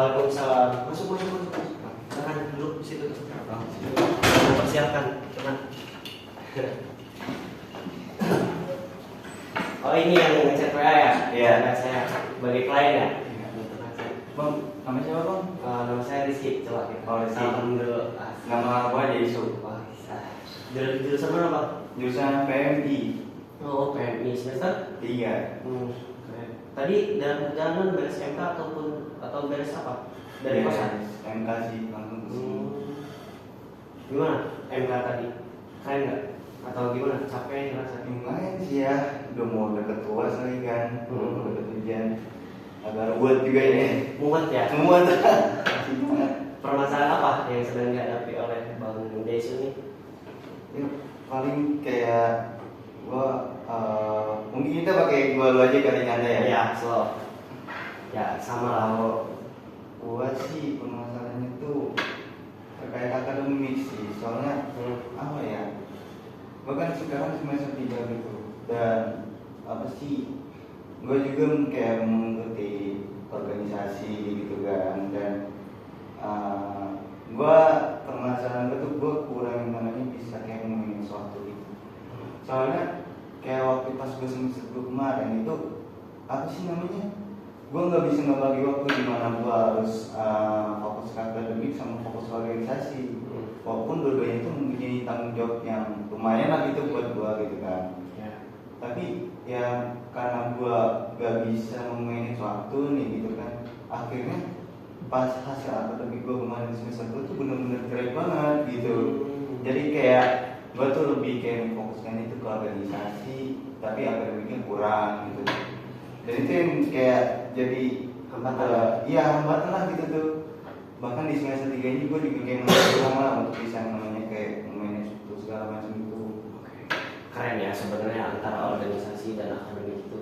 Waalaikumsalam. Masuk. Silakan duduk di situ. Persiapkan, teman. Oh ini yang ngechat WA ya? Iya. Saya sebagai klien ya? Bang, namanya siapa bang? Nama saya Rizky, coba kita. Oh, Rizky. Salam dulu. Nama gua Jaisu. Wah, bisa. Jurusan mana Bang? Jurusan PMI Oh, PMI semester 3. Keren. Tadi dalam perjalanan beres MK atau beres apa? Dari kosan? MK sih langsung ke sini. Gimana MK tadi? Keren nggak? Atau gimana? Capek ngerasa? Lumayan sih ya, udah mau deket tuas lagi kan, mau deket ujian. Agak ruwet juga ini. Mumet ya? Semua tuh. Permasalahan apa yang sedang dihadapi oleh Bang Jaisu ini? Ya, paling kayak gua mungkin kita pakai gua lu aja kali nyanda ya. Ya, slow. Ya, sama lah. Kalau gua sih permasalahannya tuh terkait akademik sih, soalnya apa ya? Gua kan sekarang semester 3 gitu, dan apa sih? Gua juga kayak mengikuti organisasi gitu kan, dan gua permasalahan gua kurang yang namanya bisa kayak ngomongin sesuatu gitu. Soalnya kayak waktu pas gue semester kemarin itu apa sih namanya? Gue nggak bisa ngebagi waktu di mana gue harus fokus ke akademik sama fokus ke organisasi. Walaupun dua-duanya itu mempunyai tanggung jawab yang lumayan lah gitu buat gue gitu kan. Ya. Tapi ya karena gue gak bisa memainkan waktu nih gitu kan, akhirnya pas hasil akademik gue kemarin semester itu tuh bener-bener jelek banget gitu. Jadi kayak gue tuh lebih kayak fokuskan itu ke organisasi, tapi akademiknya kurang gitu. Dan itu yang kayak jadi hambatan. Iya hambatan lah gitu tuh. Bahkan di semester 3 ini gue juga kayak kurang lah untuk bisa namanya kayak manage itu segala macam itu. Keren ya sebenarnya antara organisasi dan akademik itu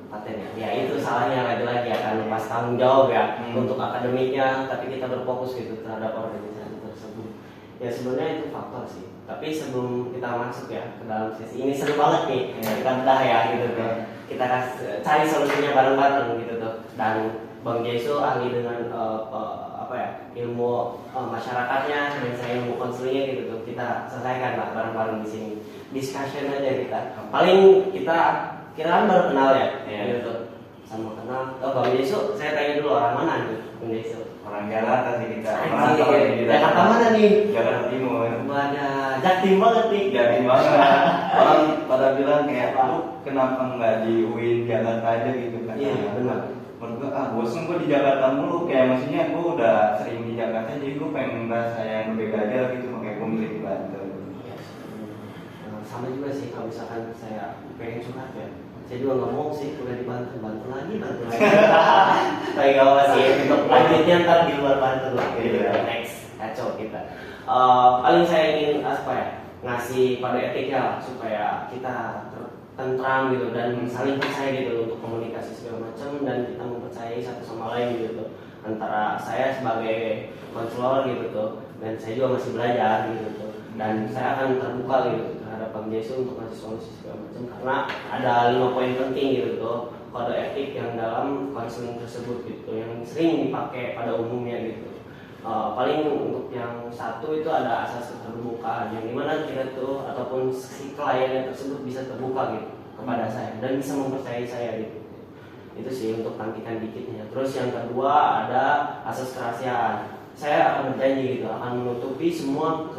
paten ya. Ya itu salahnya lagi-lagi akan pas tanggung jawab ya untuk akademiknya, tapi kita berfokus gitu terhadap organisasi tersebut. Ya sebenarnya itu faktor sih. Tapi sebelum kita masuk ya ke dalam sesi ini seru banget nih kita bedah ya gitu tuh. Kita cari solusinya bareng-bareng gitu tuh. Dan Bang Jaisu ahli dengan apa ya ilmu masyarakatnya dan saya ilmu konselingnya gitu tuh. Kita selesaikan lah bareng-bareng di sini. Discussion aja kita. Paling kita kan baru kenal ya, gitu. Sama kenal. Bang Jaisu, saya tanya dulu orang mana nih, Bang Jaisu? Orang Jakarta sih kita. Jakarta mana nih? Jakarta Timur. Wadah, Jatim banget nih. Jatim banget. Orang pada bilang kayak lu kenapa nggak di UIN Jakarta aja gitu kan? Iya benar. Menurut gua bosan gua di Jakarta mulu, kayak maksudnya gua udah sering di Jakarta jadi gua pengen merasa yang berbeda aja gitu, makanya gua milih di Banten. Sama juga sih kalau misalkan saya pengen curhat ya, saya juga nggak mau sih udah di Banten lagi. Tapi gak apa sih, untuk lanjutnya ntar di luar Banten lah gitu. Next, kacau kita. Paling saya ingin apa ya, ngasih pada etiknya lah supaya kita tentram gitu dan saling percaya gitu untuk komunikasi segala macam, dan kita mempercayai satu sama lain gitu. Antara saya sebagai konselor gitu tuh, dan saya juga masih belajar gitu tuh, dan saya akan terbuka gitu terhadap Bang Jaisu untuk ngasih solusi segala macam, karena ada 5 poin penting gitu tuh, kode etik yang dalam konseling tersebut gitu, yang sering dipakai pada umumnya gitu. Paling untuk yang satu itu ada asas keterbukaan, yang dimana kita tuh ataupun si kliennya tersebut bisa terbuka gitu kepada saya dan bisa mempercayai saya gitu. Itu sih untuk tantikan dikitnya. Terus yang kedua ada asas kerahasiaan. Saya akan berjanji gitu akan menutupi semua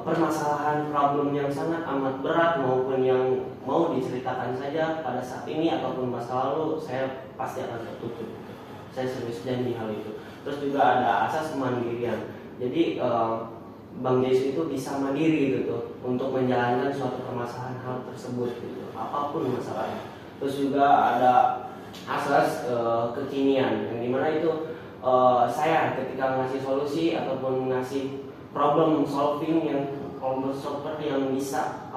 permasalahan problem yang sangat amat berat maupun yang mau diceritakan saja pada saat ini ataupun masa lalu, saya pasti akan tertutup. Saya serius janji hal itu. Terus juga ada asas kemandirian. Jadi Bang Jaisu itu bisa mandiri gitu tuh untuk menjalankan suatu permasalahan hal tersebut gitu, apapun masalahnya. Terus juga ada asas kekinian, yang dimana itu saya ketika ngasih solusi ataupun ngasih problem solving yang bisa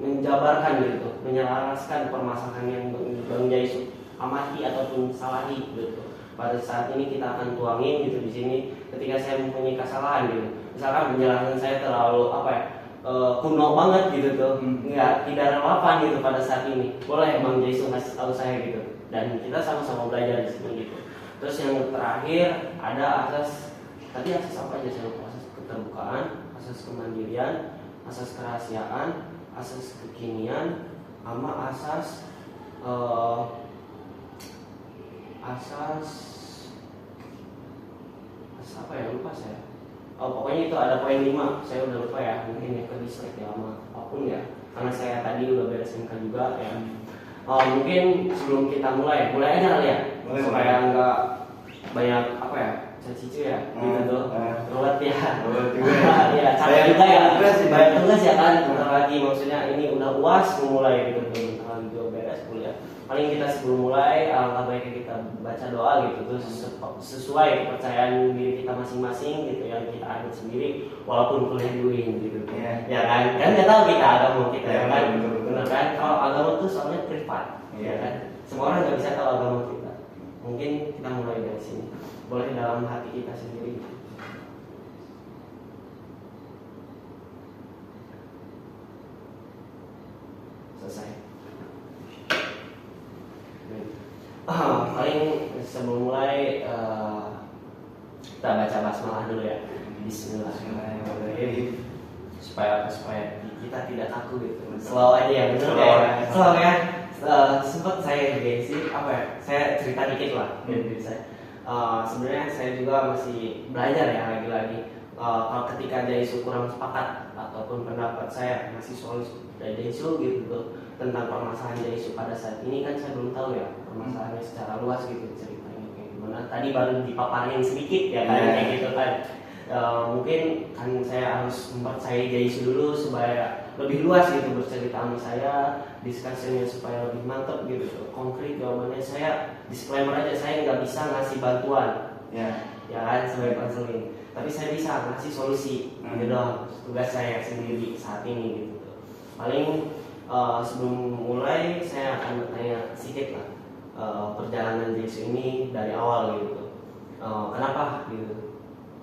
menjabarkan gitu, menyelaraskan permasalahan yang Bang Jaisu amati ataupun salahi gitu. Pada saat ini kita akan tuangin gitu di sini ketika saya mempunyai kesalahan gitu. Misalkan penjelasan saya terlalu kuno banget gitu tuh, tidak relevan gitu pada saat ini. Boleh Bang Jaisu ngasih tahu saya gitu, dan kita sama-sama belajar di sini gitu. Terus yang terakhir ada asas, tadi asas apa aja saya lupa, asas keterbukaan, asas kemandirian, asas kerahasiaan, asas kekinian, sama asas asas apa ya, lupa saya. Pokoknya itu ada poin 5, saya udah lupa ya, mungkin ya ke dislike ya sama apapun ya, karena saya tadi udah beres MK juga ya. Mungkin sebelum kita mulai aja kali ya, supaya nggak banyak apa ya, cicu ya, gitu tuh, ruwet ya, ya capek juga ya, banyak tugas ya kan, bentar lagi maksudnya ini udah UAS memulai gitu tuh, bentar lagi juga beres kuliah. Paling kita sebelum mulai, alangkah baiknya kita baca doa gitu, terus sesuai kepercayaan diri kita masing-masing gitu yang kita anut sendiri, walaupun kuliah di UIN gitu, ya kan nggak tahu kita agama kita ya kan, benar kan? Kalau agama itu soalnya privat, ya kan, semua orang nggak bisa tahu agama kita. Mungkin kita mulai dari sini, boleh dalam hati kita sendiri. Selesai. Paling sebelum mulai kita baca basmalah dulu ya. Bismillahirrahmanirrahim. Supaya kita tidak kaku gitu. Selalu aja ya, betul ya. Selalu ya. Sempat saya gengsi apa ya? Saya cerita dikit lah dari diri saya. Sebenarnya saya juga masih belajar ya lagi-lagi. Kalau ketika Jaisu kurang sepakat ataupun pendapat saya masih soal Jaisu gitu tuh, tentang permasalahan Jaisu pada saat ini kan saya belum tahu ya permasalahannya secara luas gitu, ceritanya kayak gimana. Tadi baru dipaparin sedikit ya kan, kayak gitu kan. Mungkin kan saya harus mempercayai Jaisu dulu supaya lebih luas gitu bercerita sama saya, diskusinya supaya lebih mantap gitu, konkret jawabannya. Saya disclaimer aja, saya nggak bisa ngasih bantuan ya kan sebagai konseling, tapi saya bisa ngasih solusi gitu doang, tugas saya sendiri saat ini gitu. Paling sebelum mulai saya akan bertanya sedikit lah, perjalanan Jaisu ini dari awal gitu, kenapa gitu,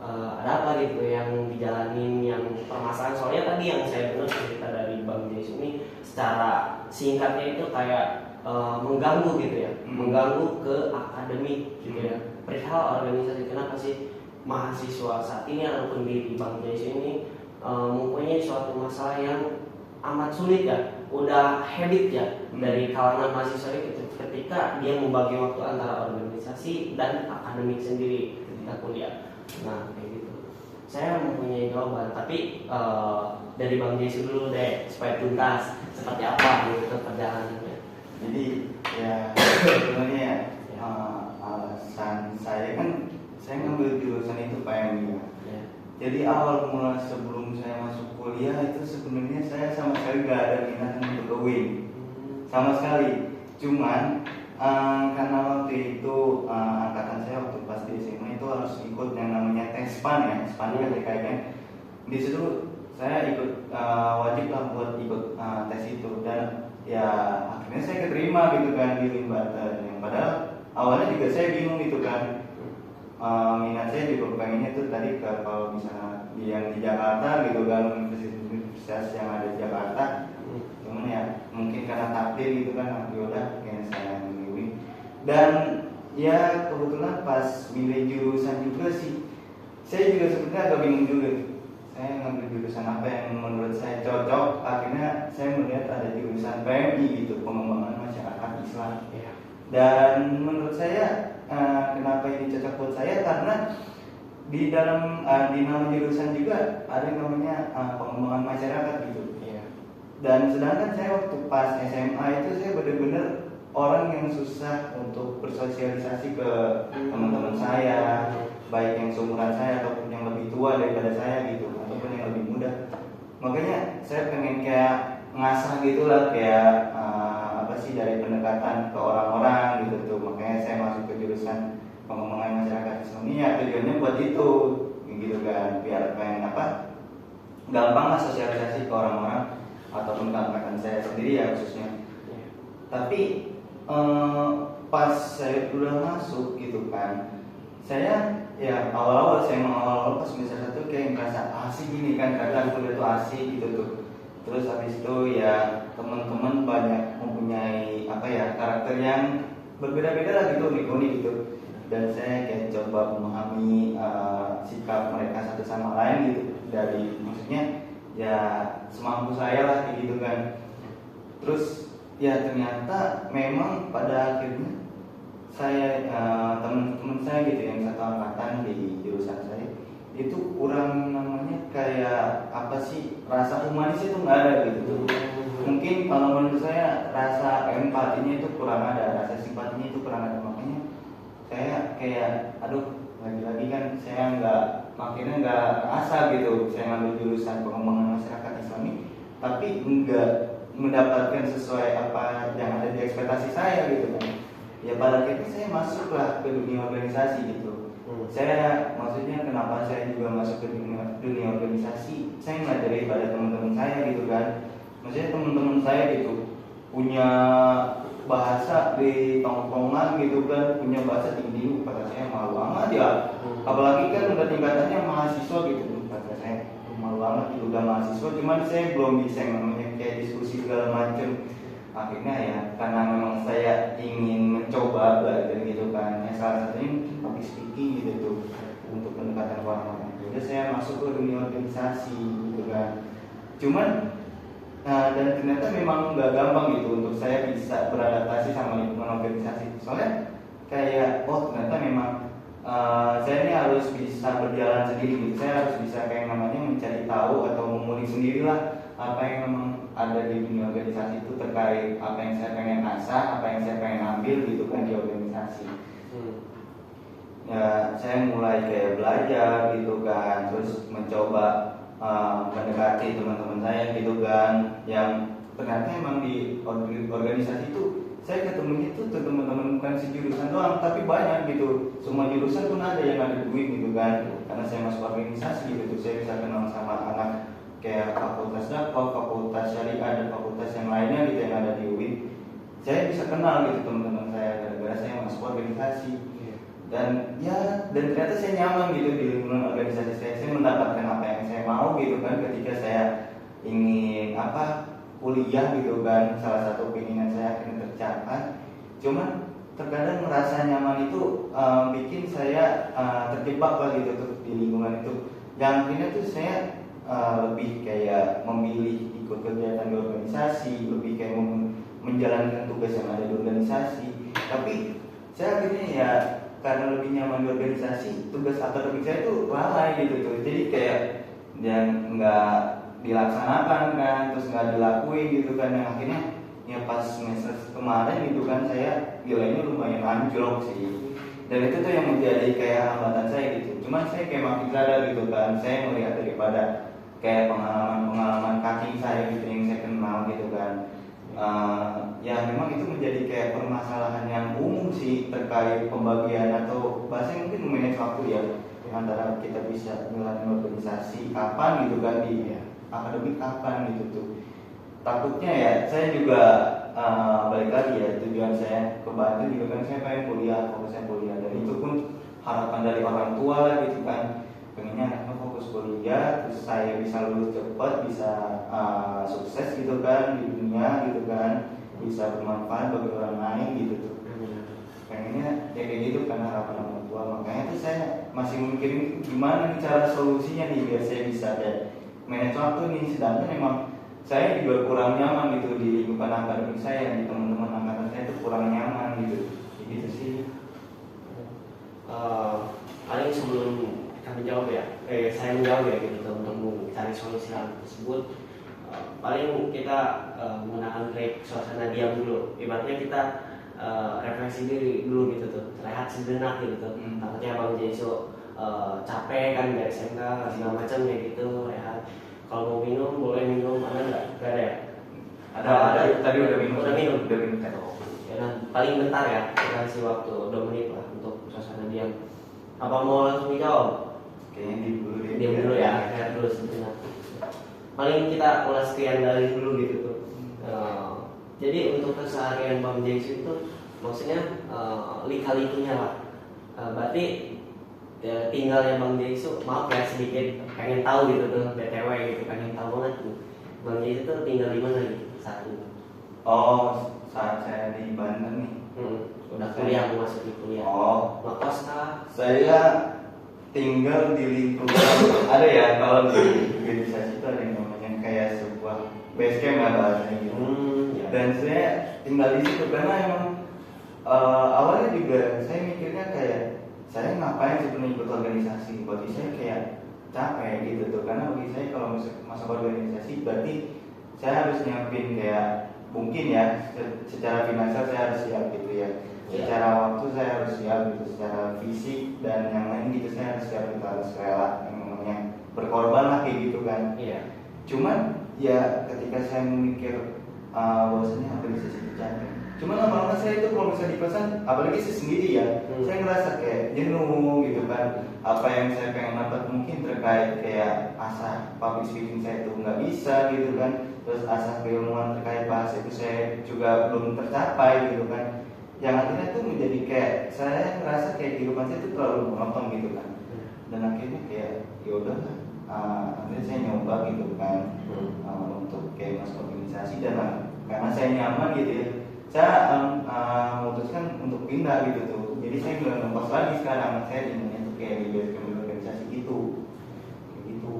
ada apa gitu yang dijalanin, yang permasalahan. Soalnya tadi yang saya dengar cerita dari Bang Jaisu ini secara singkatnya itu kayak mengganggu gitu ya, mengganggu ke akademik gitu ya, perihal organisasi. Kenapa sih mahasiswa saat ini ataupun di Bang Jaisu ini mempunyai suatu masalah yang amat sulit ya, udah habit ya dari kalangan mahasiswa itu ketika dia membagi waktu antara organisasi dan akademik sendiri ketika kuliah. Nah kayak gitu, saya mempunyai jawaban, tapi dari Bang Jaisu dulu deh supaya tuntas seperti apa gitu perjalanannya. Jadi ya sebenarnya alasan saya kan, saya ngambil jurusan itu PMI ya. Jadi awal mula sebelum saya masuk kuliah itu sebenarnya saya sama sekali gak ada minat untuk ke UIN sama sekali. Cuman karena waktu itu angkatan saya waktu pas di SMA itu harus ikut yang namanya tes SPAN ya, SPAN kan. Di situ saya ikut wajib lah buat ikut tes itu, dan ya akhirnya saya keterima gitu kan di UIN Banten. Yang padahal awalnya juga saya bingung gitu kan. Minat saya juga pengennya tuh tadi ke kalau misalnya yang di Jakarta gitu kan, universitas yang ada di Jakarta. Cuman ya mungkin karena takdir gitu kan, yaudah kayaknya saya milih. Dan ya kebetulan pas milih jurusan juga sih, saya juga sebenarnya agak bingung juga. Saya ngambil jurusan apa yang menurut saya cocok. Akhirnya saya melihat ada jurusan PMI gitu, pengembangan masyarakat Islam. Dan menurut saya kenapa ini cocok buat saya, karena di dalam di nama jurusan juga ada yang namanya pengembangan masyarakat gitu. Dan sedangkan saya waktu pas SMA itu saya benar-benar orang yang susah untuk bersosialisasi ke teman-teman saya, baik yang seumuran saya ataupun yang lebih tua daripada saya gitu, ataupun yang lebih muda. Makanya saya pengen kayak ngasah gitulah, kayak apa sih, dari pendekatan ke orang-orang gitu tuh. Makanya saya masuk ke jurusan pengembangan masyarakat Islam ini ya, tujuannya buat itu gitu kan, biar pengen apa, gampang lah sosialisasi ke orang-orang ataupun ke angkatan saya sendiri ya khususnya. Tapi pas saya udah masuk gitu kan, saya ya awal-awal pas semester 1 kayak ngerasa asik gini kan, karena kuliah tuh asik gitu tuh. Terus habis itu ya teman-teman banyak mempunyai apa ya, karakter yang berbeda-beda lah gitu, unik-unik gitu. dan saya kayak coba memahami sikap mereka satu sama lain gitu, dari maksudnya ya semampu saya lah kayak gitu kan. Terus ya ternyata memang pada akhirnya saya teman-teman saya gitu yang satu angkatan di jurusan saya itu kurang namanya kayak apa sih, rasa humanis itu nggak ada gitu. Mungkin kalau menurut saya rasa empatinya itu kurang ada, rasa simpatinya itu kurang ada, makanya saya kayak aduh, lagi-lagi kan saya makinnya nggak asal gitu saya ngambil jurusan pengembangan masyarakat Islami tapi nggak mendapatkan sesuai apa yang ada di ekspektasi saya gitu kan. Ya pada akhirnya saya masuklah ke dunia organisasi gitu. Saya maksudnya kenapa saya juga masuk ke dunia organisasi, saya ngajari pada teman-teman saya gitu kan. Maksudnya teman-teman saya gitu punya bahasa di tongkrongan gitu kan, punya bahasa tinggi, kata saya malu amat ya. Apalagi kan udah tingkatannya mahasiswa gitu, kata saya malu amat gitu, udah mahasiswa, cuman saya belum bisa yang namanya kayak diskusi segala macem. Akhirnya ya karena memang saya ingin mencoba belajar gitu kan, ya salah satunya mungkin public speaking gitu tuh untuk pendekatan orang-orang. Jadi saya masuk ke dunia organisasi gitu kan. Cuman dan ternyata memang nggak gampang gitu untuk saya bisa beradaptasi sama lingkungan organisasi. Soalnya kayak ternyata memang saya ini harus bisa berjalan sendiri gitu. Saya harus bisa kayak namanya mencari tahu atau mengulik sendirilah apa yang memang ada di dunia organisasi itu terkait apa yang saya pengen asah, apa yang saya pengen ambil gitu kan di organisasi. Ya saya mulai kayak belajar gitu kan, terus mencoba mendekati teman-teman saya gitu kan, yang ternyata emang di organisasi itu saya ketemu itu teman-teman bukan sejurusan doang tapi banyak gitu, semua jurusan pun ada yang ada duit gitu kan. Karena saya masuk organisasi gitu, saya bisa kenal sama anak kayak fakultas dakwah, fakultas syariah, dan fakultas yang lainnya gitu yang ada di UI. Saya bisa kenal gitu teman-teman saya gara-gara saya masuk organisasi. Dan ternyata saya nyaman gitu di lingkungan organisasi saya mendapatkan apa yang saya mau gitu kan. Ketika saya ingin kuliah gitu kan, salah satu keinginan saya akhirnya tercapai. Cuman terkadang merasa nyaman itu bikin saya terjebak lah gitu tuh di lingkungan itu. Yang akhirnya tuh saya lebih kayak memilih ikut kegiatan di organisasi, lebih kayak menjalankan tugas yang ada di organisasi. Tapi saya akhirnya ya karena lebih nyaman di organisasi, tugas akademik saya itu lalai gitu tuh. Jadi kayak yang nggak dilaksanakan kan, terus nggak dilakuin gitu kan, yang akhirnya ya pas semester kemarin gitu kan saya nilainya lumayan anjlok sih. Dan itu tuh yang menjadi kayak hambatan saya gitu. Cuman saya kayak makin sadar gitu kan, saya melihat daripada kayak pengalaman kaki saya gitu yang saya kenal gitu kan. Ya memang itu menjadi kayak permasalahan yang umum sih terkait pembagian atau bahasa mungkin manage waktu ya, antara kita bisa menjalani organisasi kapan gitu kan, di akademik kapan gitu tuh. Takutnya ya saya juga balik lagi ya, tujuan saya ke Bandung gitu kan, saya pengen kuliah, fokusnya kuliah, dan itu pun harapan dari orang tua lah gitu kan, pengennya anaknya fokus kuliah, terus saya bisa lulus cepat, bisa sukses gitu kan di dunia gitu kan, bisa bermanfaat bagi orang lain gitu tuh. Pengennya ya kayak gitu kan harapan orang tua. Makanya tuh saya masih mikirin gimana nih cara solusinya nih biar saya bisa kayak manage waktu nih. Sedangkan memang saya juga kurang nyaman gitu di lingkungan akademik saya, di teman-teman angkatan saya tuh kurang nyaman gitu. Gitu sih. Paling sebelum kita menjawab ya, saya menjawab ya gitu untuk mencari solusi hal tersebut. Paling kita menggunakan trik suasana diam dulu. Ibaratnya kita refleksi diri dulu gitu tuh, rehat sejenak gitu tuh. Takutnya Bang Jaiso capek kan dari SMK segala macam kayak gitu, rehat. Kalau mau minum boleh minum, ada nggak? Nggak ada ya? Ada. Tadi udah minum. Udah minum. Oh. Ya kan, paling bentar ya, kita kasih waktu 2 menit lah untuk suasana diam. Apa mau langsung dijawab? Kayaknya Diam dulu ya, rehat dulu sejenak. Paling kita ulas sekian dari dulu gitu tuh. Jadi untuk keseharian Bang Jaiso itu maksudnya lika-likunya lah. Berarti ya, tinggalnya Bang Jaiso, maaf ya sedikit pengen tahu gitu tuh, BTW gitu, pengen tahu banget tuh Bang Jaiso tuh tinggal di mana gitu saat ini? Oh, saat saya di Banten nih, Udah kuliah, memasuki kuliah. Oh, Ngekos kah? saya tinggal di lingkungan ada ya, kalau di organisasi itu ada yang namanya kayak sebuah base camp lah bahasanya gitu. Ya. Dan saya tinggal di situ karena emang awalnya juga saya mikirnya kayak saya ngapain sebenarnya ikut organisasi. Bagi saya kayak capek gitu tuh, karena bagi saya kalau masuk organisasi berarti saya harus nyiapin kayak mungkin ya secara finansial saya harus siap gitu ya, secara waktu saya harus siap gitu, secara fisik dan yang lain gitu saya harus siap gitu, harus rela yang namanya berkorban lah kayak gitu kan. Iya. Cuman ya ketika saya memikir bahwasanya organisasi itu capek, cuman lama-lama saya itu kalau misalnya di kosan, apalagi saya sendiri ya, saya ngerasa kayak jenuh gitu kan. Apa yang saya pengen dapat mungkin terkait kayak asah public speaking saya itu nggak bisa gitu kan, terus asah keilmuan terkait bahasa itu saya juga belum tercapai gitu kan. Yang akhirnya tuh menjadi kayak saya ngerasa kayak kehidupan saya itu terlalu monoton gitu kan. Dan akhirnya kayak yaudah, akhirnya saya nyoba gitu kan untuk kayak masuk organisasi, dan karena saya nyaman gitu ya, saya memutuskan untuk pindah gitu tuh. Jadi saya nggak ngekos lagi sekarang, saya ingin untuk kayak di organisasi gitu, kayak gitu.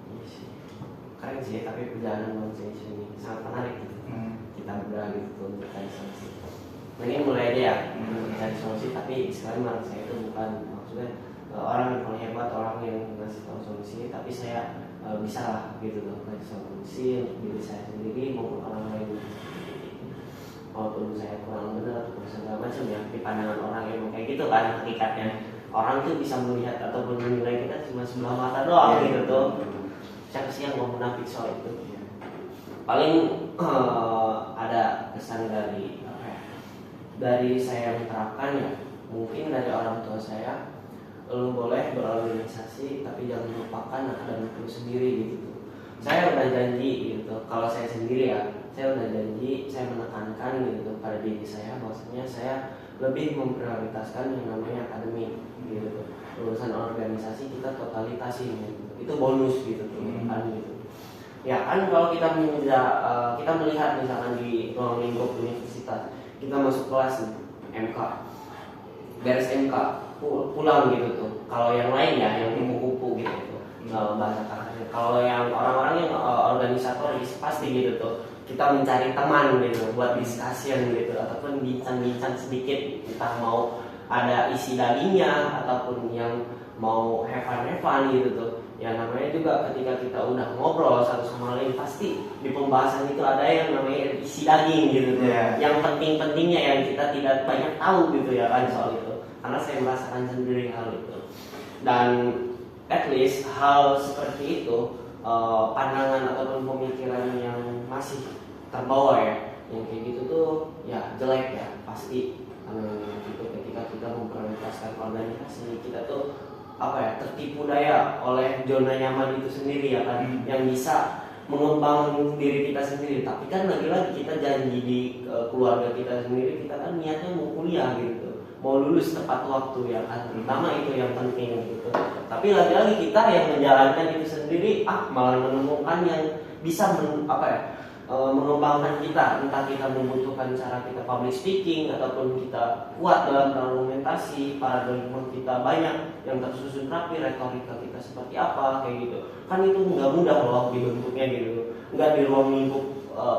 Iya sih. Keren sih, tapi perjalanan organisasi ini sangat menarik gitu. Kita berdua gitu untuk mencari solusi. Nah, ini mulai deh ya mencari solusi, tapi sekarang menurut saya itu bukan maksudnya orang yang paling hebat, orang yang ngasih tahu solusi, tapi saya bisa lah gitu loh ngasih solusi untuk diri saya sendiri maupun orang lain. Walaupun saya kurang benar atau segala macam ya, di pandangan orang yang kayak gitu kan hakikatnya. Orang tuh bisa melihat ataupun menilai kita cuma sebelah mata doang gitu tuh. Siapa sih yang mau munafik soal itu? Paling ada kesan dari apa ya? Dari saya menerapkan ya, mungkin dari orang tua saya, lu boleh berorganisasi tapi jangan lupakan akademik lu sendiri gitu. Saya udah janji gitu, kalau saya sendiri ya, saya udah janji, saya menekankan gitu pada diri saya bahwasanya saya lebih memprioritaskan yang namanya akademik gitu. Lulusan organisasi kita totalitasi gitu. Itu bonus gitu kan gitu. Ya kan kalau kita melihat misalkan di ruang lingkup universitas, kita masuk kelas nih, MK, beres MK, pulang gitu tuh. Kalau yang lain ya, yang kupu-kupu gitu tuh, bahasa kasarnya. Kalau yang orang-orang yang organisatoris pasti gitu tuh, kita mencari teman gitu, buat discussion gitu, ataupun bincang-bincang sedikit, entah mau ada isi dagingnya ataupun yang mau have fun gitu tuh. Ya namanya juga ketika kita udah ngobrol satu sama lain, pasti di pembahasan itu ada yang namanya isi daging gitu tuh. Yang penting-pentingnya yang kita tidak banyak tahu gitu ya kan soal itu. Karena saya merasakan sendiri hal itu. Dan at least hal seperti itu, pandangan ataupun pemikiran yang masih terbawa ya, yang kayak gitu tuh ya jelek ya pasti. Gitu, ketika kita memprioritaskan organisasi, kita tuh apa ya, tertipu daya oleh zona nyaman itu sendiri ya kan, yang bisa mengembangkan diri kita sendiri. Tapi kan lagi-lagi kita janji di keluarga kita sendiri, kita kan niatnya mau kuliah gitu, mau lulus tepat waktu ya kan, pertama itu yang penting gitu. Tapi lagi-lagi kita yang menjalankan itu sendiri malah menemukan yang bisa mengembangkan kita, entah kita membutuhkan cara kita public speaking ataupun kita kuat dalam argumentasi, paradigma kita banyak yang tersusun rapi, retorika kita seperti apa kayak gitu. Kan itu nggak mudah loh dibentuknya gitu, nggak di ruang lingkup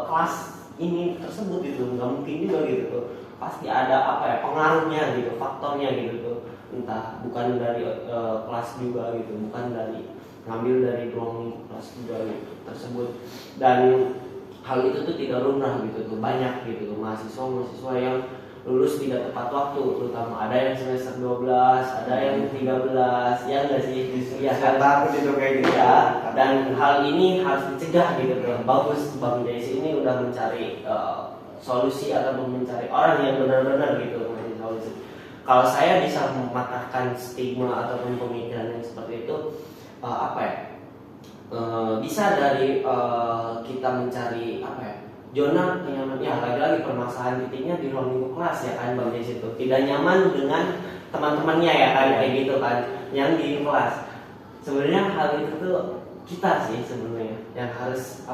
kelas ini tersebut gitu, nggak mungkin juga gitu. Pasti ada pengaruhnya gitu, faktornya gitu tuh, entah bukan dari kelas juga gitu, bukan dari ngambil dari ruang lingkup kelas juga gitu tersebut. Dan hal itu tuh tidak lumrah gitu tuh, banyak gitu tuh mahasiswa yang lulus tidak tepat waktu, terutama ada yang semester 12, ada yang 13, ya enggak sih? Iya kan, takut itu kayak gitu ya. Dan hal ini harus dicegah gitu tuh. Bagus Bang Desi ini udah mencari solusi ataupun mencari orang yang benar-benar gitu mencari solusi. Kalau saya bisa mematahkan stigma ataupun pemikiran yang seperti itu, bisa dari kita mencari zona kenyaman. Ya lagi-lagi permasalahan titiknya di ruang lingkup kelas ya kan Bang Desi itu tidak nyaman dengan teman-temannya ya kan, kayak gitu kan yang di kelas. Sebenarnya hal itu tuh kita sih sebenarnya yang harus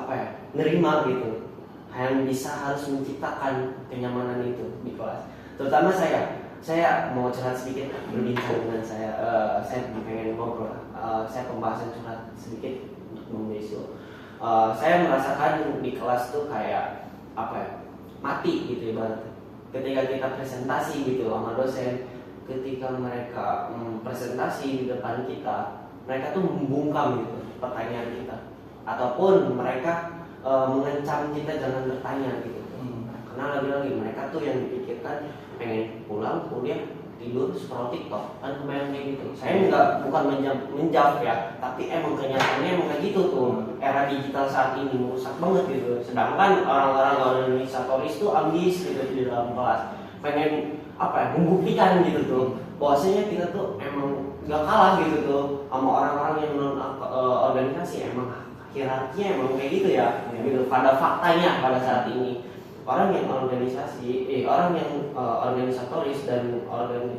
nerima gitu, yang bisa harus menciptakan kenyamanan itu di kelas. terutama saya mau curhat sedikit berbincang dengan saya pengen ngobrol, saya pembahasan curhat sedikit untuk Bang Desu. Saya merasakan di kelas tuh kayak apa ya, mati gitu ibaratnya. Ketika kita presentasi gitu sama dosen, ketika mereka presentasi di depan kita, mereka tuh membungkam gitu pertanyaan kita, ataupun mereka mengancam kita jangan bertanya gitu. Karena lagi-lagi mereka tuh yang dipikirkan pengen pulang kuliah tidur scroll TikTok kan, kebayang kayak gitu. Saya bukan menjawab ya, tapi emang kenyataannya emang kayak gitu tuh. Era digital saat ini merusak banget gitu. Sedangkan orang-orang organisatoris tuh ambis gitu di dalam kelas, pengen apa ya, membuktikan gitu tuh bahwasanya kita tuh emang gak kalah gitu tuh sama orang-orang yang non organisasi. Emang hierarkinya emang kayak gitu ya, gitu. Pada faktanya pada saat ini orang yang organisatoris dan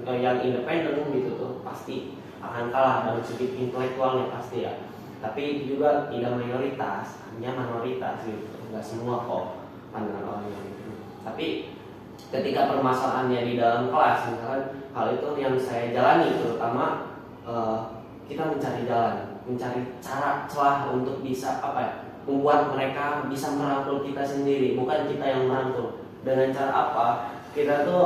yang independen gitu tuh pasti akan kalah dalam segi intelektualnya pasti ya. Tapi itu juga tidak mayoritas, hanya minoritas gitu. Enggak semua kok pandangan orang yang itu. Tapi ketika permasalahannya di dalam kelas, misalkan hal itu yang saya jalani, terutama kita mencari jalan, mencari cara celah untuk bisa apa ya, membuat mereka bisa merangkul kita sendiri, bukan kita yang merangkul. Dengan cara apa? Kita tuh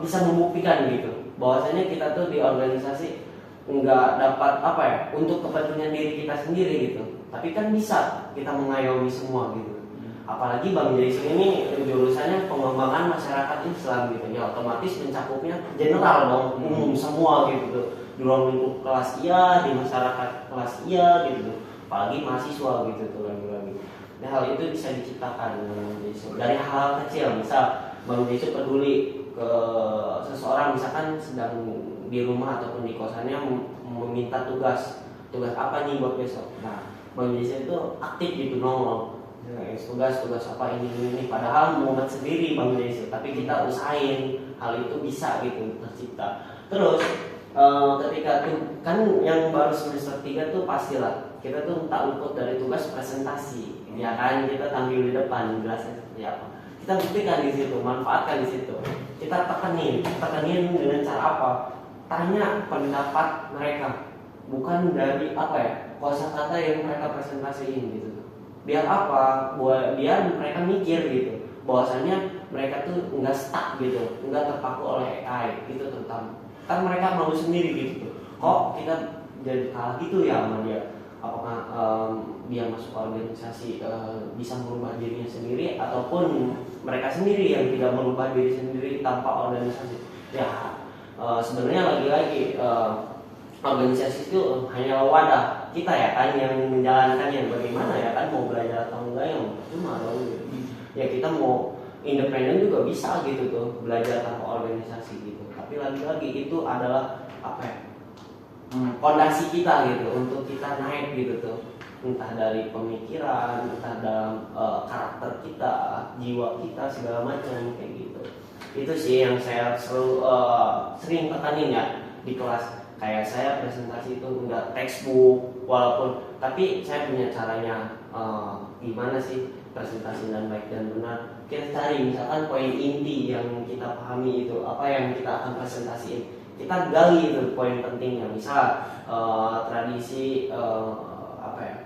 bisa membuktikan gitu bahwasanya kita tuh di organisasi nggak dapat apa ya, untuk kepentingan diri kita sendiri gitu, tapi kan bisa kita mengayomi semua gitu. Apalagi Bang Jason ini jurusannya pengembangan masyarakat Islam gitu ya, otomatis mencakupnya general dong, umum semua gitu. Di ruang lingkup kelas iya, di masyarakat kelas iya gitu, apalagi mahasiswa gitu tuh lagi-lagi. Nah, hal itu bisa diciptakan dengan Bang Jason dari hal kecil. Misal Bang Jason peduli ke seseorang, misalkan sedang di rumah ataupun di kosannya meminta tugas apa nih buat besok. Nah, Bang Jason itu aktif gitu nongol, tugas apa ini, padahal mumet sendiri Bang Jason, tapi kita usahain hal itu bisa gitu tercipta. Terus ketika tuh kan yang baru semester 3 tuh pastilah kita tuh tak luput dari tugas presentasi, ya kan, kita tampil di depan jelasnya seperti apa. Kita buktikan di situ, manfaatkan di situ. Kita tekenin dengan cara apa? Tanya pendapat mereka, bukan dari apa ya, kosakata yang mereka presentasiin gitu. Biar apa? Biar mereka mikir gitu, bahwasanya mereka tuh nggak stuck gitu, nggak terpaku oleh AI gitu terutama. Kan mereka mau sendiri gitu. Kok kita jadi kalah gitu ya sama dia? Apakah dia masuk organisasi bisa merubah dirinya sendiri, ataupun mereka sendiri yang tidak merubah diri sendiri tanpa organisasi? Ya sebenarnya lagi-lagi organisasi itu hanya wadah kita ya kan yang menjalankannya. Bagaimana ya kan, mau belajar atau enggak yang cuma dong gitu. Ya kita mau independen juga bisa gitu tuh, belajar tanpa organisasi gitu. Tapi lagi-lagi itu adalah apa ya, fondasi kita gitu untuk kita naik gitu tuh, entah dari pemikiran, entah dalam karakter kita, jiwa kita, segala macam kayak gitu. Itu sih yang saya selalu sering tekanin ya di kelas. Kayak saya presentasi itu enggak textbook, walaupun tapi saya punya caranya gimana sih presentasi dan baik dan benar. Kita cari misalkan poin inti yang kita pahami itu apa yang kita akan presentasiin, kita gali itu poin pentingnya. Misal tradisi apa ya,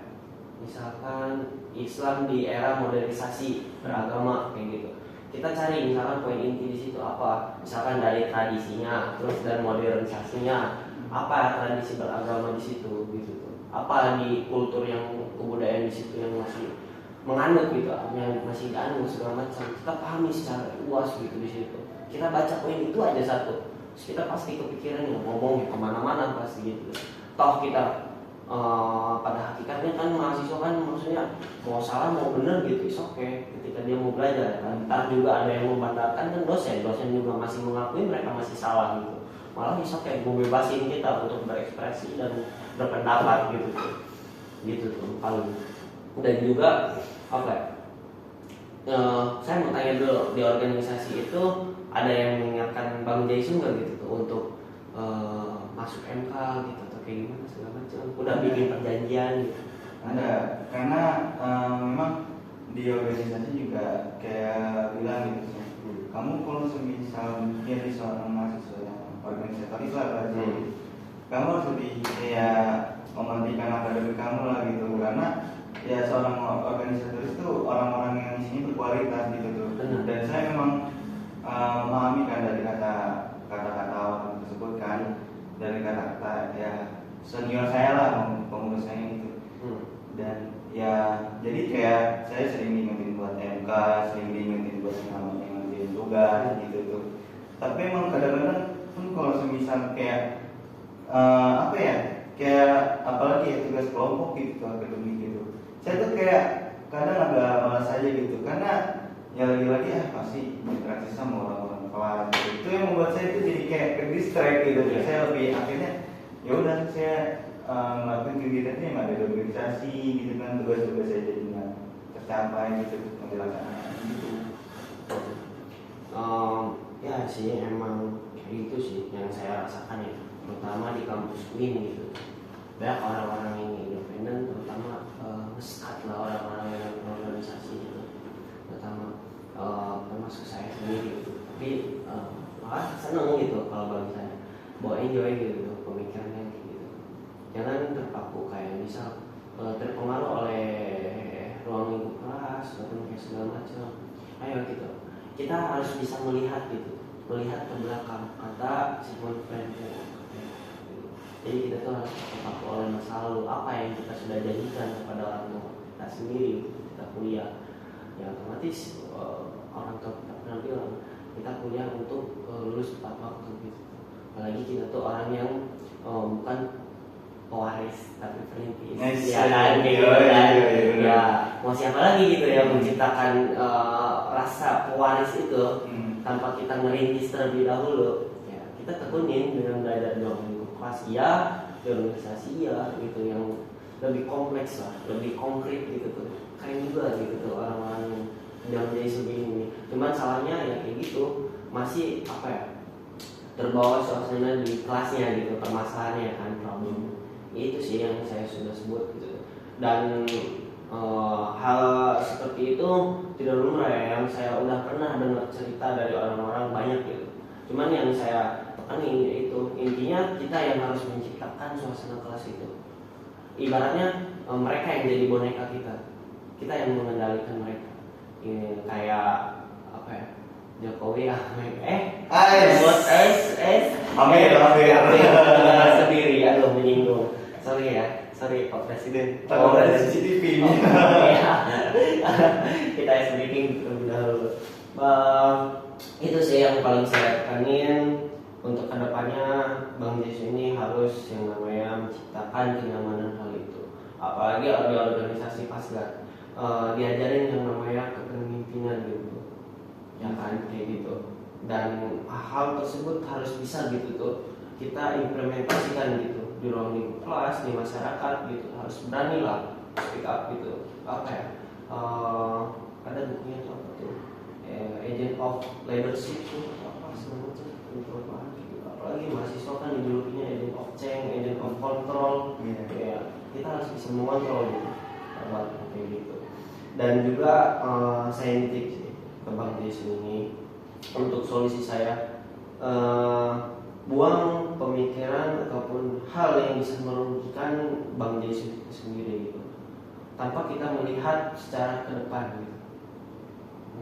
misalkan Islam di era modernisasi beragama kayak gitu, kita cari misalkan poin inti di situ apa, misalkan dari tradisinya, terus dan modernisasinya, apa tradisi beragama di situ gitu tuh, apa di kultur yang kebudayaan di situ yang masih menganut gitu, yang masih dianut segala macam, kita pahami secara luas gitu di situ. Kita baca poin itu aja satu, terus kita pasti kepikiran ngomong kemana-mana pasti gitu. Toh kita pada hakikatnya kan mahasiswa kan maksudnya mau salah mau benar gitu, oke. Ketika dia mau belajar kan, ntar juga ada yang membandarkan kan dosen juga masih mengakui mereka masih salah gitu. Malah bisa kayak bebasin kita untuk berekspresi dan berpendapat gitu tuh paling. Dan juga apa ya, saya mau tanya dulu, di organisasi itu ada yang mengingatkan Bang Jason nggak gitu tuh untuk masuk MK gitu atau kayak gimana segala macam, udah bikin perjanjian gitu? Ada, karena memang di organisasi juga kayak bilang gitu, kamu kalau semisal menjadi seorang mahasiswa yang organisatoris lah berarti kamu harus lebih kayak mementingkan akademik kamu lah gitu, karena ya seorang organisatoris itu orang-orang yang di sini berkualitas gitu tuh. Dan saya memang memahami kan dari kata-kata orang tersebut kan, dari kata-kata ya senior saya lah, pengurus saya gitu. Dan ya jadi kayak saya sering diingetin buat MK, sering diingetin buat ngerjain tugas gitu tuh. Tapi emang kadang-kadang pun kalau semisal kayak apa ya, kayak apalagi ya tugas kelompok gitu tuh, akademik gitu, saya tuh kayak kadang agak malas aja gitu, karena ya lagi-lagi pasti berinteraksi sama orang-orang kelas gitu. Itu yang membuat saya itu jadi kayak ke distract gitu. Saya lebih akhirnya ya udah saya melakukan kegiatan yang ada di organisasi gitu kan, tugas-tugas saya jadi nggak tercapai gitu, nggak dilaksanakan gitu. Ya sih emang kayak gitu sih yang saya rasakan ya, terutama di kampusku ini gitu. Banyak orang-orang yang independen, terutama nge-scut lah orang-orang yang organisasi gitu, termasuk saya sendiri gitu. Tapi malah seneng gitu kalau bagi saya, bawa enjoy gitu pemikirannya gitu. Jangan terpaku kayak misal terpengaruh oleh ruang lingkup kelas ataupun kayak segala macam. Ayo gitu, kita harus bisa melihat gitu, melihat ke belakang, kata Sigmund Freud. Jadi kita tuh harus terpaku oleh masa lalu, apa yang kita sudah janjikan kepada orang tua kita sendiri kita kuliah. Ya otomatis orang tua kita pernah bilang kita kuliah untuk lulus tepat waktu gitu. Apalagi kita tuh orang yang bukan pewaris tapi perintis. Ya kan gitu kan. Ya mau siapa lagi gitu yang menciptakan rasa pewaris itu tanpa kita ngerintis terlebih dahulu. Ya kita tekunin dengan belajar dong. Kelas iya, di organisasi iya gitu, yang lebih kompleks lah, lebih konkret gitu tuh. Keren juga gitu tuh orang-orang yang menjadi sebegini. Cuman salahnya ya kayak gitu, masih apa ya, terbawa suasana di kelasnya gitu, permasalahannya kan, problem. Itu sih yang saya sudah sebut gitu. Dan hal seperti itu tidak lumrah ya, yang saya udah pernah dengar cerita dari orang-orang banyak gitu. Cuman yang saya ini itu intinya kita yang harus menciptakan suasana kelas itu. Ibaratnya mereka yang jadi boneka kita yang mengendalikan mereka. Ini kayak apa ya, Jokowi Amir sendiri aduh menyinggung, sorry Pak Presiden. Ada CCTV ini. Kita speaking terlebih dahulu. Itu sih yang paling saya tekanin. Untuk kedepannya Bang Jesu ini harus yang namanya menciptakan kenyamanan hal itu. Apalagi di organisasi Pasgar diajarin yang namanya kepemimpinan gitu, ya kan kayak gitu. Dan hal tersebut harus bisa gitu tuh kita implementasikan gitu di ruang lingkup kelas, di masyarakat gitu. Harus berani lah speak up gitu. Apa ya? Ada bukunya tuh apa tuh? Agent of Leadership tuh apa semacam apalagi mahasiswa kan ideologinya agent of change, agent of control. Ya, kita harus bisa mengontrol gitu, kayak gitu. Dan juga saya nitip sih ke Bang Jason ini untuk solusi saya, buang pemikiran ataupun hal yang bisa merugikan Bang Jason itu sendiri gitu, tanpa kita melihat secara ke depan gitu.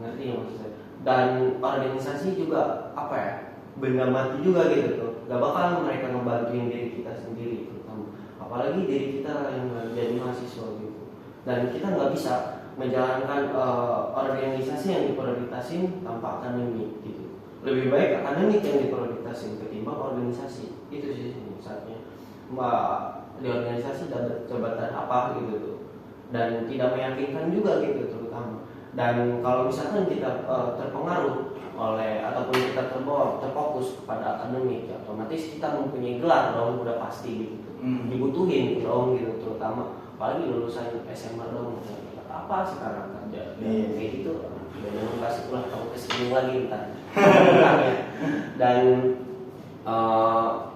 Ngerti ya maksud saya? Dan organisasi juga apa ya, benda mati juga gitu tuh, gak bakal mereka ngebantuin diri kita sendiri terutama, apalagi diri kita yang jadi mahasiswa gitu. Dan kita nggak bisa menjalankan organisasi yang diprioritasin tanpa akademik gitu. Lebih baik akademik yang diprioritasin ketimbang organisasi. Itu sih saatnya di organisasi dapat jabatan apa gitu tuh, dan tidak meyakinkan juga gitu terutama. Dan kalau misalkan kita terpengaruh oleh ataupun kita terfokus kepada akademik, ya otomatis kita mempunyai gelar dong, udah pasti gitu. Dibutuhin dong gitu, terutama apalagi lulusan SMA dong, apa sekarang kerja kayak gitu. Jangan kasih pulang kamu kesini lagi ntar. Dan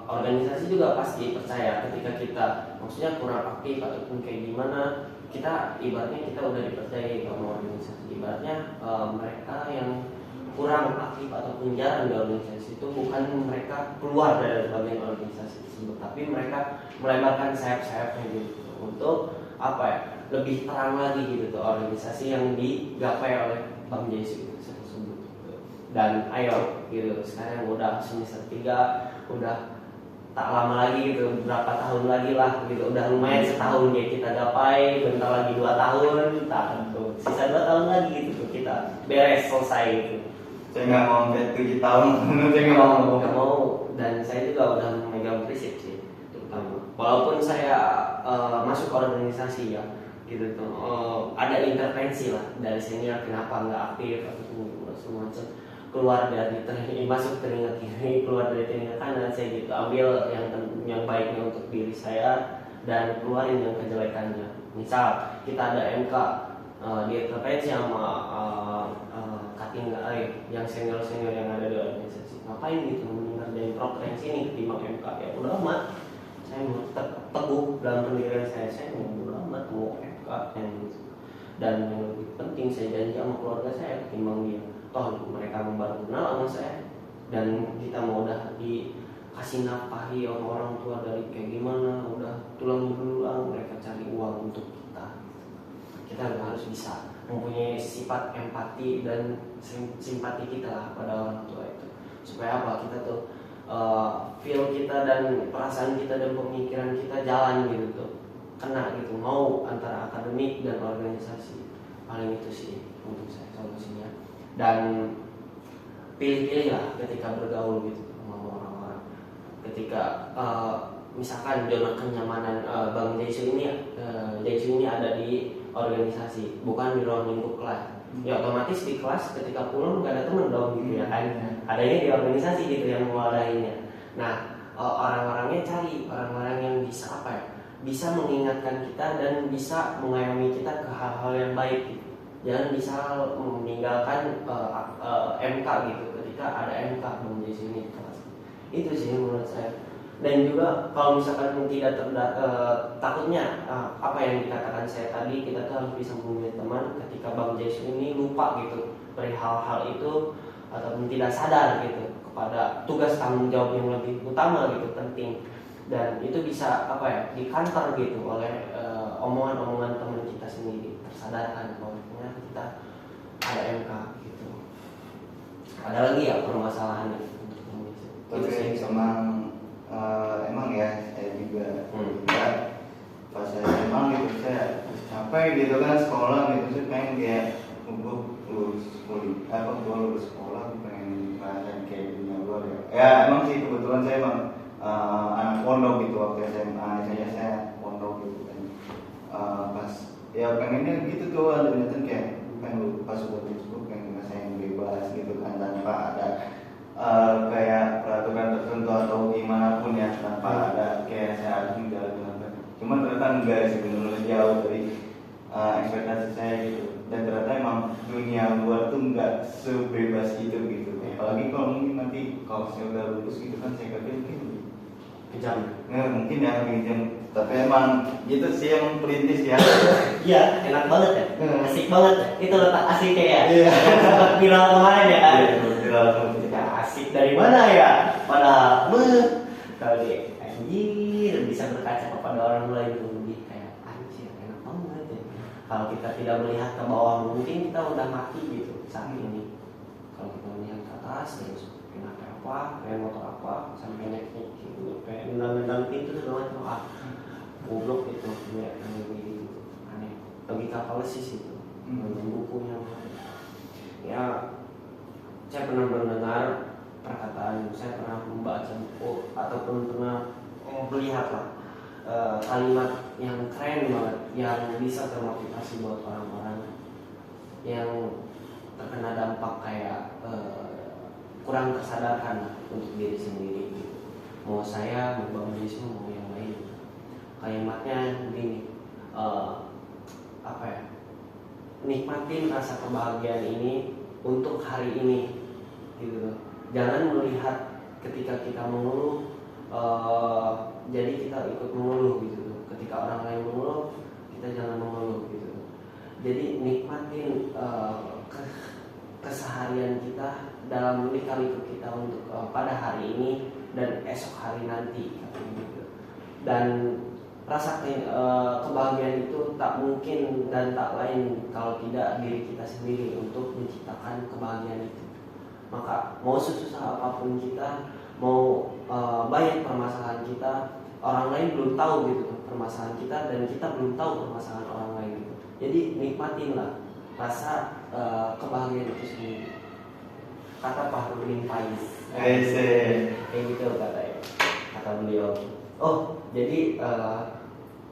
organisasi juga pasti percaya ketika kita maksudnya kurang aktif ataupun kayak gimana, kita ibaratnya kita udah dipercayai sama organisasi. Ibaratnya mereka yang kurang aktif ataupun jarang di organisasi itu bukan mereka keluar dari bagian organisasi tersebut, tapi mereka melebarkan sayap-sayapnya gitu untuk apa ya, lebih terang lagi gitu tuh organisasi yang digapai oleh Bang JC itu tersebut. Dan ayo gitu, sekarang udah semester 3, udah tak lama lagi gitu, berapa tahun lagi lah gitu, udah lumayan setahun ya kita gapai, bentar lagi 2 tahun, tak tuh sisa 2 tahun lagi gitu tuh kita beres selesai gitu. Saya nggak mau sampai 7 tahun, saya nggak mau, dan saya juga udah memegang prinsip sih, terutama walaupun saya masuk organisasi ya gitu tuh, ada intervensi lah dari senior kenapa nggak aktif atau semacam, keluar dari telinga, masuk telinga kiri, keluar dari telinga kanan, saya gitu ambil yang baiknya untuk diri saya dan keluarin yang kejelekannya. Misal kita ada MK, diintervensi sama cutting yang senior yang ada di organisasi, ngapain gitu ngerjain prokerens ini ketimbang MK, ya udah amat, saya mau teguh dalam pendirian saya mau udah amat mau MK yang gitu. Dan yang lebih penting saya janji sama keluarga saya ketimbang dia, toh mereka baru kenal sama saya dan kita mau udah dikasih napahi orang tua dari kayak gimana, udah tulang belulang mereka cari uang untuk kita harus bisa mempunyai sifat empati dan simpati kita lah pada orang tua itu, supaya apa, kita tuh feel kita dan perasaan kita dan pemikiran kita jalan gitu tuh, kena gitu, mau antara akademik dan organisasi. Paling itu sih untuk saya solusinya. Dan pilih-pilih lah ketika bergaul gitu sama orang-orang. Ketika misalkan zona kenyamanan Bang Jaisu ini ada di organisasi, bukan di ruang lingkup kelas. Ya otomatis di kelas ketika pulang gak ada temen dong gitu ya kan. Adanya di organisasi gitu yang mewadahinya. Nah orang-orangnya cari orang-orang yang bisa apa ya, bisa mengingatkan kita dan bisa mengayomi kita ke hal-hal yang baik gitu. Jangan bisa meninggalkan MK gitu ketika ada MK di sini kelas. Itu sih menurut saya. Dan juga kalau misalkan tidak takutnya apa yang dikatakan saya tadi, kita tuh harus bisa mempunyai teman ketika Bang Jaisu ini lupa gitu perihal hal itu ataupun tidak sadar gitu kepada tugas tanggung jawab yang lebih utama gitu, penting. Dan itu bisa apa ya, di kantor gitu oleh omongan-omongan teman kita sendiri, tersadarkan bahwa kita ada MK gitu. Ada lagi ya permasalahannya untuk Indonesia. Tapi emang ya saya juga pas saya emang gitu saya capek gitu kan sekolah gitu, saya pengen kayak gue lulus sekolah, pengen ngerasain kayak dunia luar ya. Emang sih kebetulan saya emang anak pondok gitu, waktu SMA saya pondok gitu kan, pas ya pengennya gitu tuh, ada niatan kayak pengen pas udah lulus pengen ngerasain bebas gitu kan, tanpa ada kayak peraturan tertentu atau gimana pun ya, tanpa ada kayak saya harus menjalani apa. Cuman ternyata enggak sih, benar-benar jauh dari ekspektasi saya gitu. Dan ternyata emang dunia luar tuh enggak sebebas itu gitu. Apalagi kalau mungkin nanti kalau saya udah lulus gitu kan, saya kerja mungkin kejam. Mungkin ya kejam. Tapi emang gitu sih yang perintis ya. Iya, enak banget ya, asik banget ya. Itu letak asiknya ya. Iya. Sempat viral kemarin ya kan. Iya, viral. Asik dari mana ya? Pada kalau di anjir bisa berkaca kepada orang lain itu lebih kayak anjir enak banget ya. Kalau kita tidak melihat ke bawah mungkin kita udah mati gitu saat ini. Kalau kita melihat ke atas terus kenapa apa, kayak motor apa sampai naik gitu, kayak nendang pintu segala macam, goblok itu ya, gitu aneh. Logika fallacies itu, bukunya ya. Saya pernah mendengar perkataan, saya pernah membaca buku ataupun pernah melihat lah kalimat yang keren banget, yang bisa termotivasi buat orang-orang yang terkena dampak kayak kurang tersadarkan lah untuk diri sendiri gitu. Mau saya, mau Bang Jaisu, mau yang lain. Kalimatnya begini, apa ya, nikmatin rasa kebahagiaan ini untuk hari ini gitu. Jangan melihat ketika kita mengeluh, jadi kita ikut mengeluh gitu. Ketika orang lain mengeluh, kita jangan mengeluh gitu. Jadi nikmatin keseharian kita, dalam lika-liku kita untuk pada hari ini dan esok hari nanti gitu. Dan rasa kebahagiaan itu tak mungkin dan tak lain kalau tidak diri kita sendiri untuk menciptakan kebahagiaan itu. Maka mau susah apapun kita, mau banyak permasalahan kita, orang lain belum tahu gitu permasalahan kita, dan kita belum tahu permasalahan orang lain gitu. Jadi nikmatinlah rasa kebahagiaan itu sendiri. Kata Pak Nurdin Pais. Kayak gitu kata beliau. Oh, jadi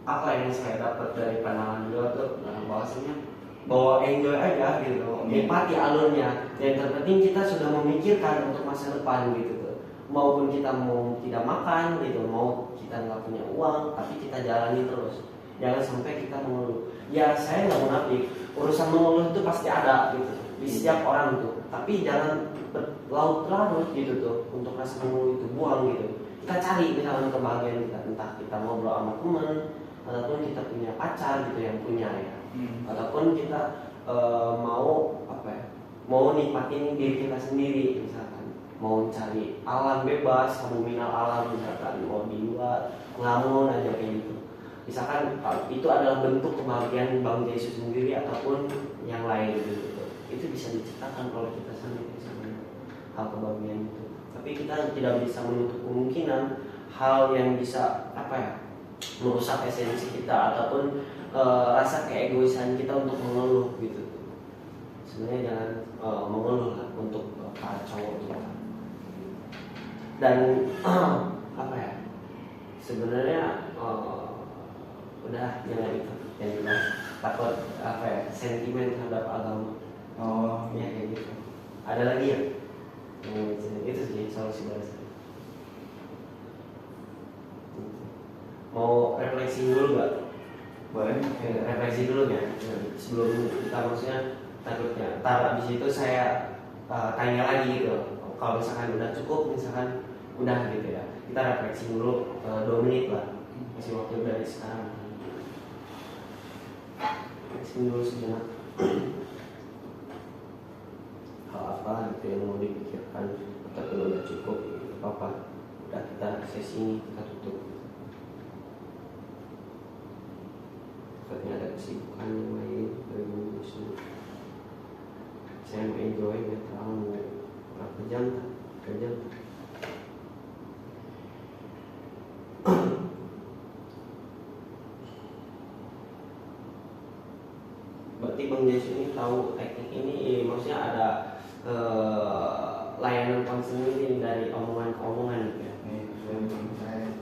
apa yang saya dapat dari pandangan beliau tuh bahwasanya bahwa enjoy aja gitu, nikmati alurnya. Yang terpenting kita sudah memikirkan untuk masa depan gitu tuh. Maupun kita mau tidak makan gitu, mau kita nggak punya uang, tapi kita jalani terus. Jangan sampai kita mengeluh. Ya saya nggak munafik, urusan mengeluh itu pasti ada gitu di setiap orang tuh. Tapi jangan berlarut-larut gitu tuh untuk rasa mengeluh itu, buang gitu. Kita cari misalnya kebahagiaan kita, entah kita ngobrol sama teman, ataupun kita punya pacar gitu yang punya ya, ataupun kita mau apa ya, mau nikmatin diri kita sendiri misalkan, mau cari alam bebas, minal alam misalkan, mau di luar ngelamun aja kayak gitu. Misalkan itu adalah bentuk kebahagiaan Bang Yesus sendiri ataupun yang lain gitu. Itu bisa diciptakan oleh kita sendiri sebenarnya hal kebahagiaan itu. Tapi kita tidak bisa menutup kemungkinan hal yang bisa apa ya, merusak esensi kita ataupun rasa keegoisan kita untuk mengeluh gitu. Sebenarnya jangan mengeluh lah untuk para cowok kita. Dan apa ya, sebenarnya udah jangan itu yang jelas, takut apa ya, sentimen terhadap agama. Oh ya kayak gitu. Ada lagi ya? Itu sih solusi dari saya. Mau refleksi dulu nggak? Boleh. Refleksi dulu ya sebelum kita maksudnya takutnya. Ntar abis itu saya tanya lagi gitu. Kalau misalkan udah cukup, misalkan udah gitu ya, kita refleksi dulu 2 menit lah. Masih waktu dari sekarang. Refleksi dulu sejenak. Hal apa gitu yang mau dipikirkan, atau udah cukup gitu, apa udah kita sesi ini kita tutup. Sepertinya ada kesibukan yang lain dari musuh. Saya mau enjoy, nggak terlalu kejam. Berarti Bang Yesus ini tahu teknik ini, maksudnya ada layanan konseling dari omongan ke omongan gitu ya.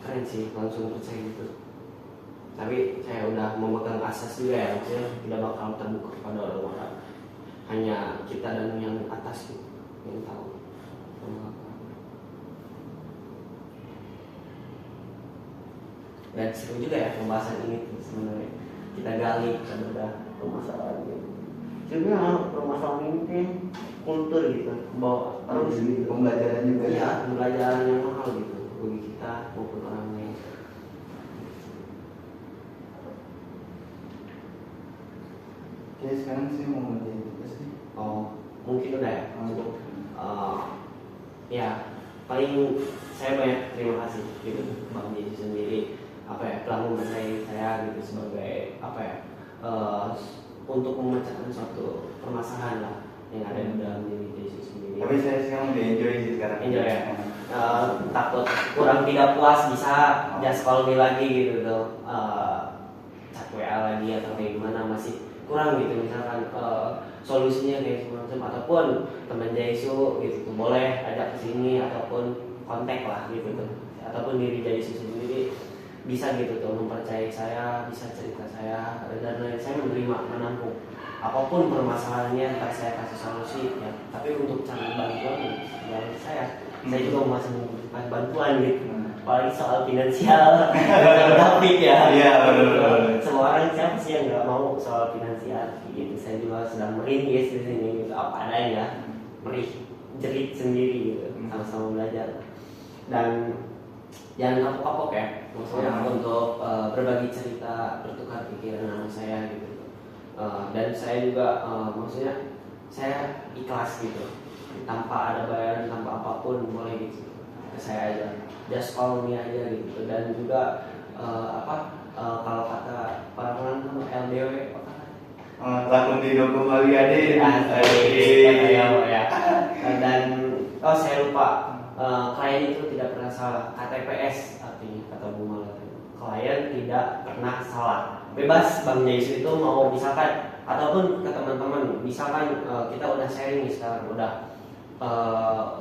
Keren sih, langsung percaya gitu. Tapi saya udah memegang asas juga ya, maksudnya tidak bakal terbuka kepada orang-orang. Hanya kita dan yang atas gitu, yang tahu. Dan seru juga ya pembahasan ini sebenarnya. Kita gali, kita bedah permasalahan gitu. Sebenarnya permasalahan ini kan kultur gitu, bahwa harus gitu. Pembelajaran juga. Iya, pembelajaran yang mahal gitu bagi kita maupun orang lain. Oke, sekarang saya mau ngerjain tugas nih. Oh, mungkin udah ya. Cukup. Ya, paling saya banyak terima kasih gitu Bang Yesus sendiri apa ya, telah mempercayai saya gitu sebagai apa ya, untuk memecahkan suatu permasalahan lah yang ada di dalam diri Yesus sendiri. Tapi saya sekarang udah enjoy sih sekarang. Enjoy ya. Takut kurang tidak puas bisa just call me lagi gitu tuh. Chat WA lagi atau kayak gimana, masih kurang gitu misalkan solusinya kayak semacam, ataupun teman Jaisu gitu tuh boleh ajak ke sini ataupun kontak lah gitu tuh, ataupun diri Jaisu sendiri bisa gitu tuh mempercayai saya, bisa cerita saya, dan lain. Saya menerima, menampung apapun permasalahannya, entah saya kasih solusi ya. Tapi untuk cari bantuan dari saya juga masih membutuhkan bantuan gitu. Apalagi soal finansial, topik ya. Iya benar. Semua orang siapa sih yang nggak mau soal finansial gitu. Saya juga sedang merintis di sini gitu, apa adanya, jerit sendiri gitu, sama-sama belajar. Dan jangan kapok-kapok ya, maksudnya untuk berbagi cerita, bertukar pikiran sama saya gitu. Dan saya juga maksudnya saya ikhlas gitu, tanpa ada bayaran, tanpa apapun boleh gitu ke saya aja, just call me aja gitu. Dan juga kalau kata orang LDW Takut hidup kembali adik. ya. Dan saya lupa, klien itu tidak pernah salah. KTPS artinya, kata Bu Mala, klien tidak pernah salah. Bebas Bang Jaisu itu mau misalkan, ataupun ke teman-teman, misalkan kita udah sharing nih sekarang, udah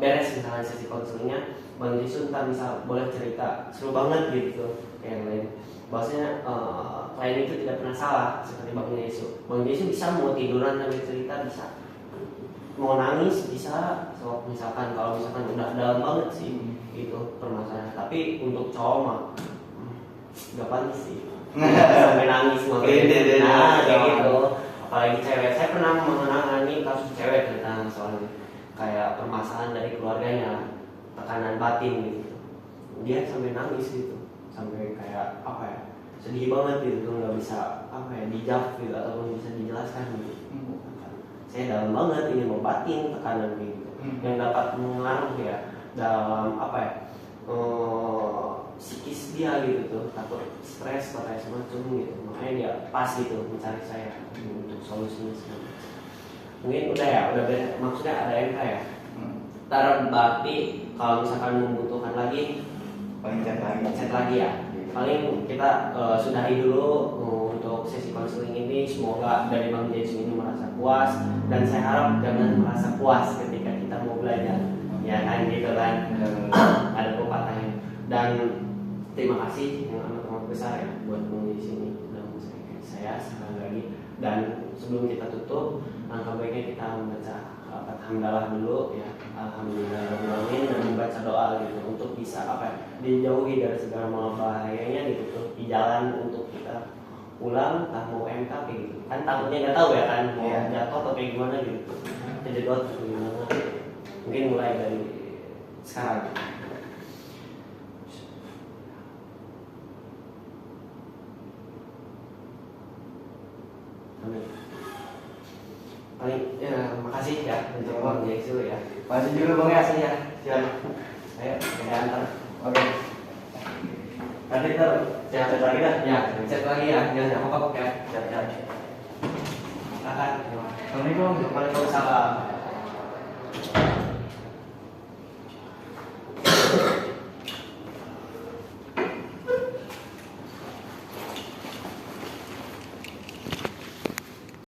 beres misalkan sesi konselingnya, Bang Jaisu ntar misal boleh cerita seru banget gitu kayak yang lain. Bahwasanya klien itu tidak pernah salah seperti Bang Jaisu. Bang Jaisu bisa mau tiduran sambil cerita, bisa mau nangis bisa. So, misalkan kalau misalkan udah dalam banget sih itu permasalahan. Tapi untuk cowok mah nggak pantas sih sampai nangis makanya. Nah kayak gitu. Apalagi cewek, saya pernah mengenangani kasus cewek tentang soal kayak permasalahan dari keluarganya, tekanan batin gitu. Dia sampai nangis gitu, sampai kayak sedih banget gitu, nggak bisa dijawab gitu ataupun bisa dijelaskan gitu. Saya dalam banget ini mau batin tekanan gitu, yang dapat mengaruh ya dalam psikis dia gitu tuh, takut stres atau kayak semacam gitu. Makanya dia pas gitu mencari saya untuk solusinya segala. Mungkin udah ya, maksudnya ada MK ya. Ntar berarti kalau misalkan membutuhkan lagi Paling chat lagi ya. Paling kita sudahi dulu untuk sesi konseling ini. Semoga dari Bang Jaisu ini merasa puas, dan saya harap jangan merasa puas ketika kita mau belajar, ya kan gitu kan. Ada pepatahnya. Dan terima kasih yang amat besar ya buat Bang Jaisu ini udah saya sekali lagi. Dan sebelum kita tutup, langkah baiknya kita membaca hamdalah dulu ya, alhamdulillahirobbilalamin, dan membaca doa gitu untuk bisa dijauhi dari segala bahayanya gitu tuh di jalan untuk kita pulang entah mau MK kayak gitu kan, takutnya nggak tahu ya kan mau jatuh atau kayak gimana gitu, kejedot atau gimana. Mungkin mulai dari sekarang. Amin. Paling ya, makasih ya untuk Bang Jaisu ya. Masih juga Bang ya. Makasih ya. Siap. Saya antar. Oke. Nanti ntar chat lagi dah. Ya, chat lagi ya. Jangan apa-apa ya. Chat. Silakan. Assalamualaikum. Waalaikumsalam.